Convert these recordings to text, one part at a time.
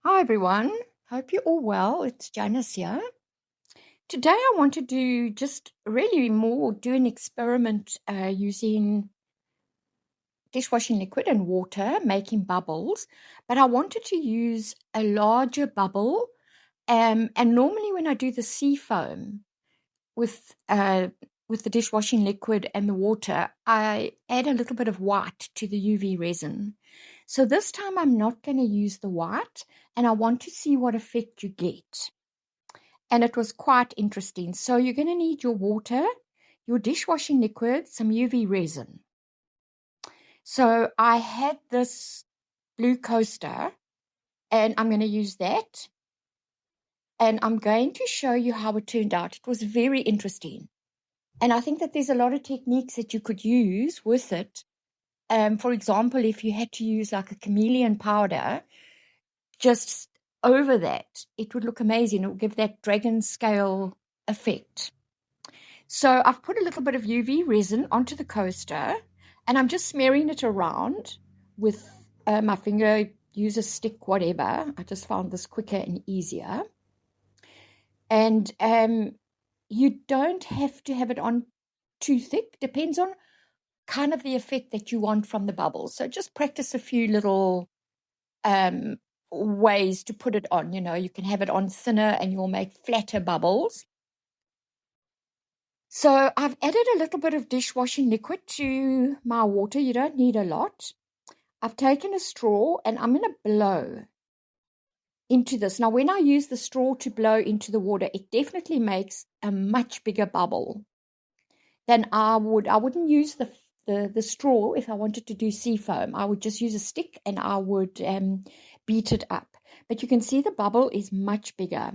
Hi everyone, hope you're all well. It's Janice here. Today I want to do just really more do an experiment using dishwashing liquid and water, making bubbles, but I wanted to use a larger bubble. And normally when I do the sea foam with the dishwashing liquid and the water, I add a little bit of white to the UV resin. So this time I'm not going to use the white, and I want to see what effect you get. And it was quite interesting. So you're going to need your water, your dishwashing liquid, some UV resin. So I had this blue coaster, and I'm going to use that. And I'm going to show you how it turned out. It was very interesting. And I think that there's a lot of techniques that you could use with it. For example, if you had to use like a chameleon powder, just over that, it would look amazing. It would give that dragon scale effect. So I've put a little bit of UV resin onto the coaster, and I'm just smearing it around with my finger, use a stick, whatever. I just found this quicker and easier. And you don't have to have it on too thick. Depends on kind of the effect that you want from the bubbles. So just practice a few little ways to put it on. You can have it on thinner and you'll make flatter bubbles. So I've added a little bit of dishwashing liquid to my water. You don't need a lot. I've taken a straw and I'm going to blow into this. Now, when I use the straw to blow into the water, it definitely makes a much bigger bubble than I would. I wouldn't use the straw if I wanted to do sea foam. I would just use a stick and I would beat it up. But you can see the bubble is much bigger.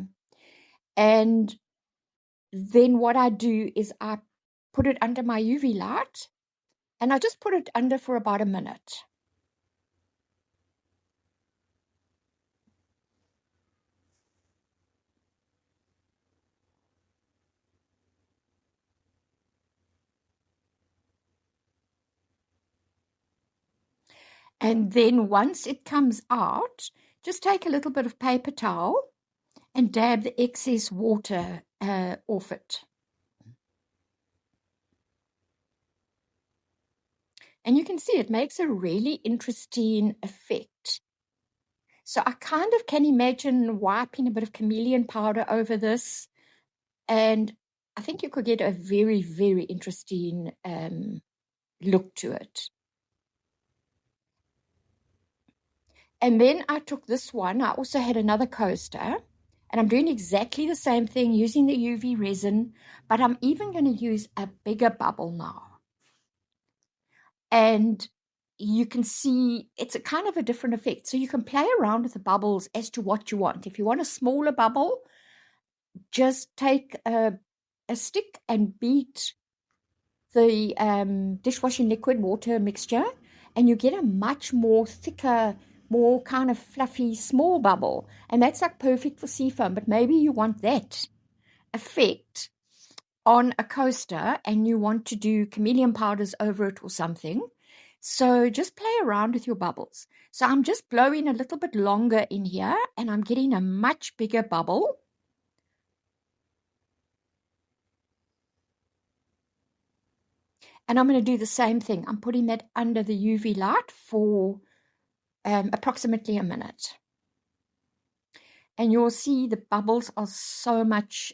And then what I do is I put it under my UV light, and I just put it under for about a minute. And then once it comes out, just take a little bit of paper towel and dab the excess water off it. And you can see it makes a really interesting effect. So I kind of can imagine wiping a bit of chameleon powder over this, and I think you could get a very, very interesting look to it. And then I took this one. I also had another coaster, and I'm doing exactly the same thing using the UV resin, but I'm even going to use a bigger bubble now. And you can see it's a kind of a different effect. So you can play around with the bubbles as to what you want. If you want a smaller bubble, just take a stick and beat the dishwashing liquid water mixture, and you get a much more thicker, more kind of fluffy, small bubble. And that's like perfect for sea foam. But maybe you want that effect on a coaster and you want to do chameleon powders over it or something. So just play around with your bubbles. So I'm just blowing a little bit longer in here, and I'm getting a much bigger bubble. And I'm going to do the same thing. I'm putting that under the UV light for approximately a minute. And you'll see the bubbles are so much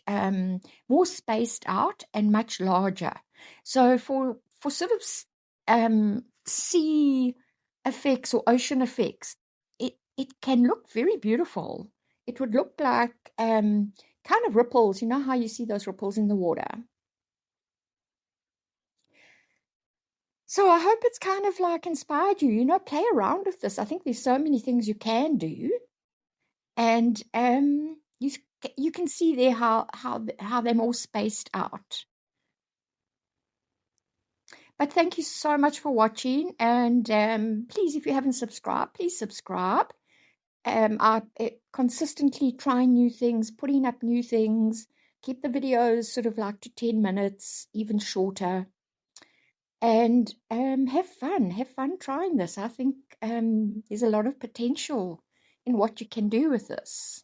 more spaced out and much larger. So for sort of sea effects or ocean effects, it can look very beautiful. It would look like kind of ripples. You know how you see those ripples in the water? So I hope it's kind of like inspired you, play around with this. I think there's so many things you can do. And you can see there how they're more spaced out. But thank you so much for watching. And please, if you haven't subscribed, please subscribe. I consistently try new things, putting up new things, keep the videos sort of like to 10 minutes, even shorter. And have fun trying this. I think there's a lot of potential in what you can do with this.